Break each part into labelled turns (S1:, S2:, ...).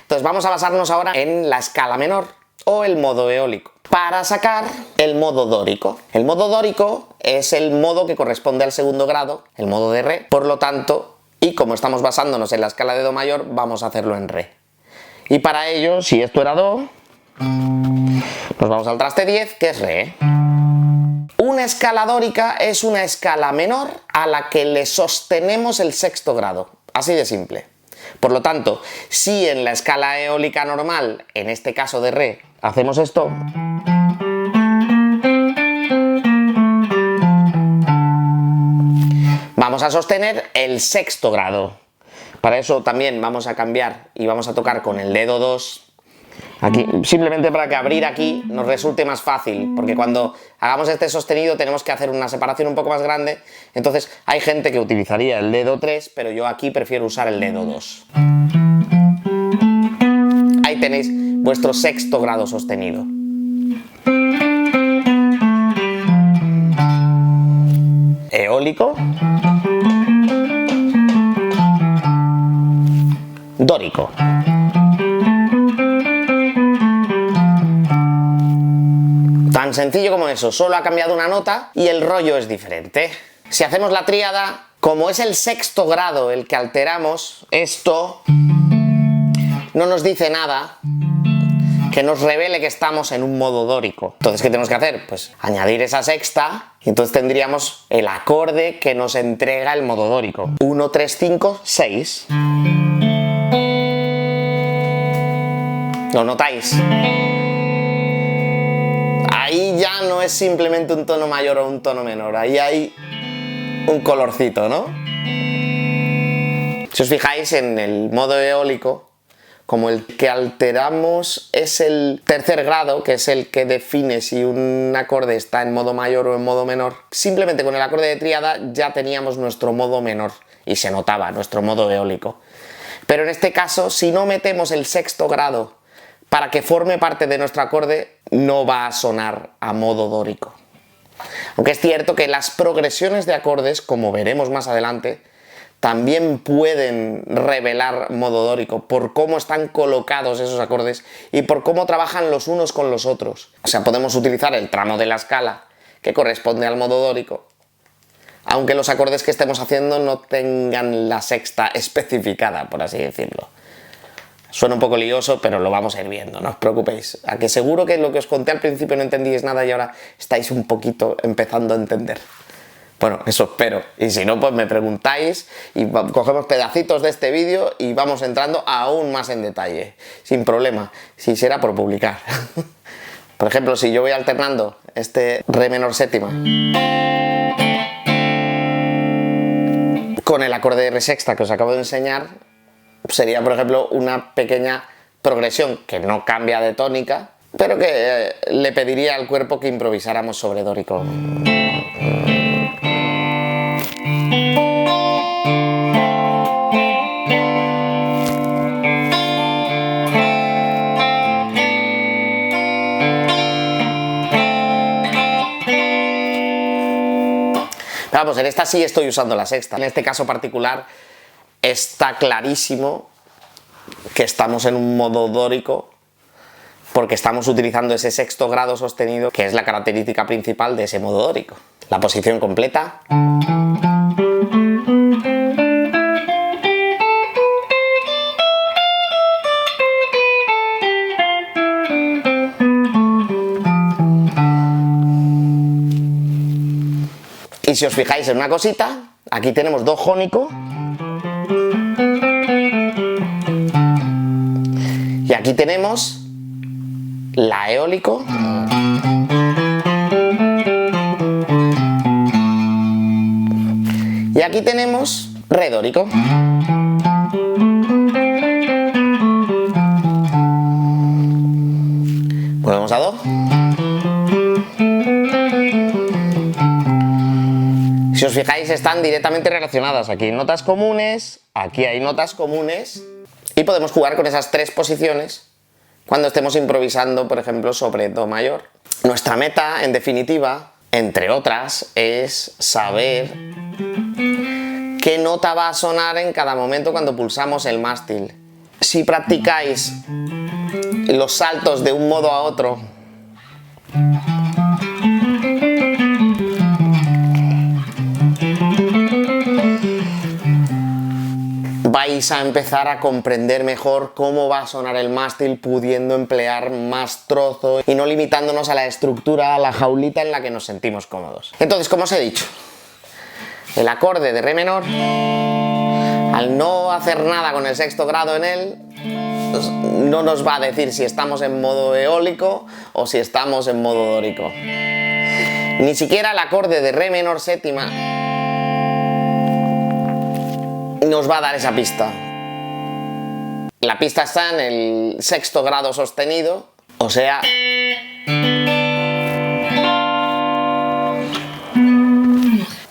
S1: Entonces vamos a basarnos ahora en la escala menor o el modo eólico para sacar el modo dórico. El modo dórico es el modo que corresponde al segundo grado, el modo de re, por lo tanto, y como estamos basándonos en la escala de do mayor, vamos a hacerlo en re. Y para ello, si esto era do, nos vamos al traste 10, que es re. Una escala dórica es una escala menor a la que le sostenemos el sexto grado, así de simple. Por lo tanto, si en la escala eólica normal, en este caso de re, hacemos esto, vamos a sostener el sexto grado. Para eso también vamos a cambiar y vamos a tocar con el dedo 2 aquí, simplemente para que abrir aquí nos resulte más fácil, porque cuando hagamos este sostenido tenemos que hacer una separación un poco más grande. Entonces hay gente que utilizaría el dedo 3, pero yo aquí prefiero usar el dedo 2. Ahí tenéis vuestro sexto grado sostenido. Eólico, dórico. Tan sencillo como eso, solo ha cambiado una nota y el rollo es diferente. Si hacemos la tríada, como es el sexto grado el que alteramos, esto no nos dice nada que nos revele que estamos en un modo dórico. Entonces, ¿qué tenemos que hacer? Pues añadir esa sexta y entonces tendríamos el acorde que nos entrega el modo dórico. 1, 3, 5, 6. ¿Lo notáis? Ahí ya no es simplemente un tono mayor o un tono menor, ahí hay un colorcito, ¿no? Si os fijáis en el modo eólico, como el que alteramos es el tercer grado, que es el que define si un acorde está en modo mayor o en modo menor, simplemente con el acorde de tríada ya teníamos nuestro modo menor y se notaba nuestro modo eólico. Pero en este caso, si no metemos el sexto grado para que forme parte de nuestro acorde, no va a sonar a modo dórico. Aunque es cierto que las progresiones de acordes, como veremos más adelante, también pueden revelar modo dórico por cómo están colocados esos acordes y por cómo trabajan los unos con los otros. O sea, podemos utilizar el tramo de la escala que corresponde al modo dórico, aunque los acordes que estemos haciendo no tengan la sexta especificada, por así decirlo. Suena un poco lioso, pero lo vamos a ir viendo, no os preocupéis. A que seguro que lo que os conté al principio no entendíais nada y ahora estáis un poquito empezando a entender. Bueno, eso espero. Y si no, pues me preguntáis y cogemos pedacitos de este vídeo y vamos entrando aún más en detalle. Sin problema, si será por publicar. Por ejemplo, si yo voy alternando este re menor séptima con el acorde de re sexta que os acabo de enseñar, sería, por ejemplo, una pequeña progresión que no cambia de tónica, pero que le pediría al cuerpo que improvisáramos sobre dórico. Vamos, en esta sí estoy usando la sexta. En este caso particular está clarísimo que estamos en un modo dórico porque estamos utilizando ese sexto grado sostenido, que es la característica principal de ese modo dórico. La posición completa. Y si os fijáis en una cosita, aquí tenemos do jónico y aquí tenemos la eólico y aquí tenemos re dórico. Volvemos a do. Si os fijáis, están directamente relacionadas. Aquí hay notas comunes, aquí hay notas comunes y podemos jugar con esas tres posiciones cuando estemos improvisando, por ejemplo, sobre do mayor. Nuestra meta, en definitiva, entre otras, es saber qué nota va a sonar en cada momento cuando pulsamos el mástil. si practicáis los saltos de un modo a otro, vais a empezar a comprender mejor cómo va a sonar el mástil, pudiendo emplear más trozo y no limitándonos a la estructura, a la jaulita en la que nos sentimos cómodos. Entonces, como os he dicho, el acorde de re menor, al no hacer nada con el sexto grado en él, no nos va a decir si estamos en modo eólico o si estamos en modo dórico. Ni siquiera el acorde de re menor séptima nos va a dar esa pista. La pista está en el sexto grado sostenido, o sea,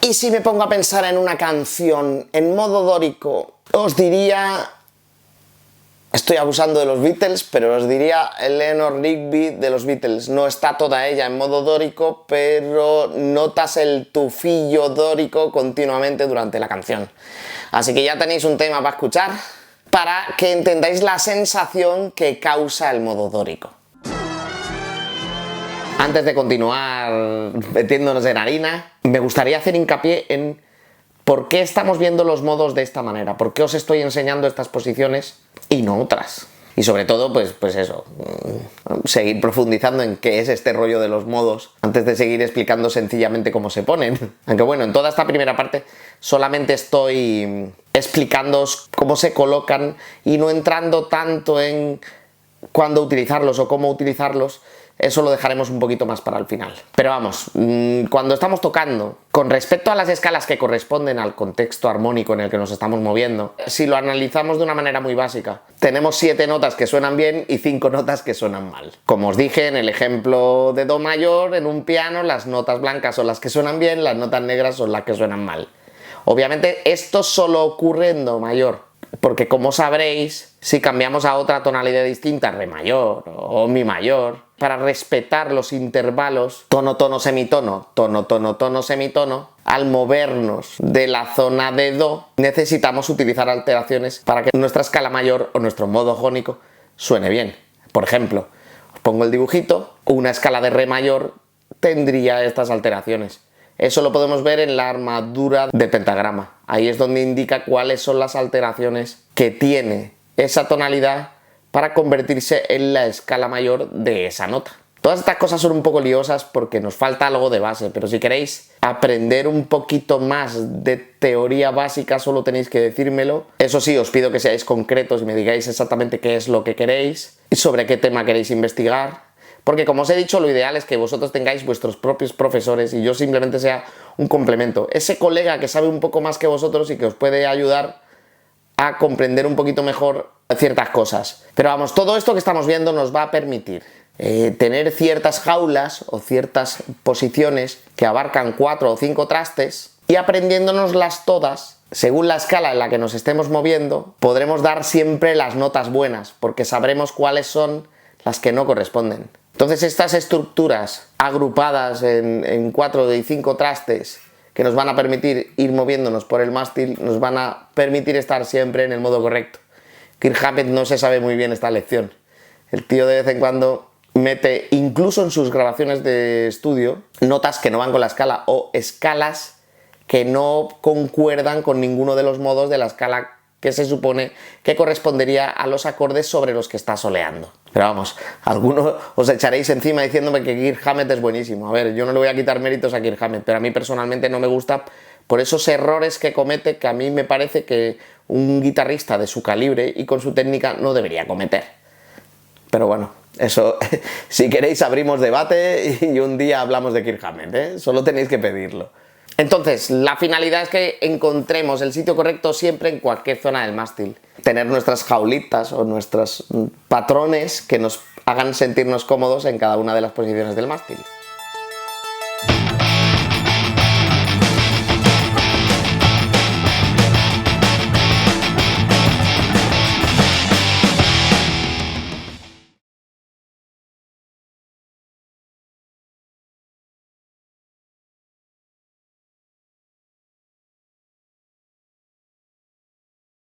S1: y si me pongo a pensar en una canción en modo dórico, os diría, estoy abusando de los Beatles, pero os diría Eleanor Rigby de los Beatles. No está toda ella en modo dórico, pero notas el tufillo dórico continuamente durante la canción. Así que ya tenéis un tema para escuchar, para que entendáis la sensación que causa el modo dórico. Antes de continuar metiéndonos en harina, me gustaría hacer hincapié en por qué estamos viendo los modos de esta manera, por qué os estoy enseñando estas posiciones y no otras. Y sobre todo, pues eso, seguir profundizando en qué es este rollo de los modos antes de seguir explicando sencillamente cómo se ponen. Aunque bueno, en toda esta primera parte solamente estoy explicándoos cómo se colocan y no entrando tanto en cuándo utilizarlos o cómo utilizarlos. Eso lo dejaremos un poquito más para el final. Pero vamos, cuando estamos tocando, con respecto a las escalas que corresponden al contexto armónico en el que nos estamos moviendo, si lo analizamos de una manera muy básica, tenemos 7 notas que suenan bien y 5 notas que suenan mal. Como os dije en el ejemplo de do mayor, en un piano las notas blancas son las que suenan bien, las notas negras son las que suenan mal. Obviamente esto solo ocurre en do mayor, porque como sabréis, si cambiamos a otra tonalidad distinta, re mayor o mi mayor, para respetar los intervalos tono, tono, semitono, tono, tono, tono, semitono, al movernos de la zona de do, necesitamos utilizar alteraciones para que nuestra escala mayor o nuestro modo jónico suene bien. Por ejemplo, os pongo el dibujito, una escala de re mayor tendría estas alteraciones. Eso lo podemos ver en la armadura de pentagrama. Ahí es donde indica cuáles son las alteraciones que tiene esa tonalidad para convertirse en la escala mayor de esa nota. Todas estas cosas son un poco liosas porque nos falta algo de base, pero si queréis aprender un poquito más de teoría básica solo tenéis que decírmelo. Eso sí, os pido que seáis concretos y me digáis exactamente qué es lo que queréis y sobre qué tema queréis investigar. Porque como os he dicho, lo ideal es que vosotros tengáis vuestros propios profesores y yo simplemente sea un complemento. Ese colega que sabe un poco más que vosotros y que os puede ayudar a comprender un poquito mejor ciertas cosas. Pero vamos, todo esto que estamos viendo nos va a permitir tener ciertas jaulas o ciertas posiciones que abarcan 4 o 5 trastes y aprendiéndonoslas todas, según la escala en la que nos estemos moviendo, podremos dar siempre las notas buenas porque sabremos cuáles son las que no corresponden. Entonces estas estructuras agrupadas en 4 y 5 trastes que nos van a permitir ir moviéndonos por el mástil, nos van a permitir estar siempre en el modo correcto. Kirk Hammett no se sabe muy bien esta lección. El tío de vez en cuando mete, incluso en sus grabaciones de estudio, notas que no van con la escala o escalas que no concuerdan con ninguno de los modos de la escala que se supone que correspondería a los acordes sobre los que está soleando. Pero vamos, algunos os echaréis encima diciéndome que Kirk Hammett es buenísimo. A ver, yo no le voy a quitar méritos a Kirk Hammett, pero a mí personalmente no me gusta por esos errores que comete que a mí me parece que un guitarrista de su calibre y con su técnica no debería cometer. Pero bueno, eso, si queréis abrimos debate y un día hablamos de Kirk Hammett, ¿eh? Solo tenéis que pedirlo. Entonces, la finalidad es que encontremos el sitio correcto siempre en cualquier zona del mástil. Tener nuestras jaulitas o nuestros patrones que nos hagan sentirnos cómodos en cada una de las posiciones del mástil.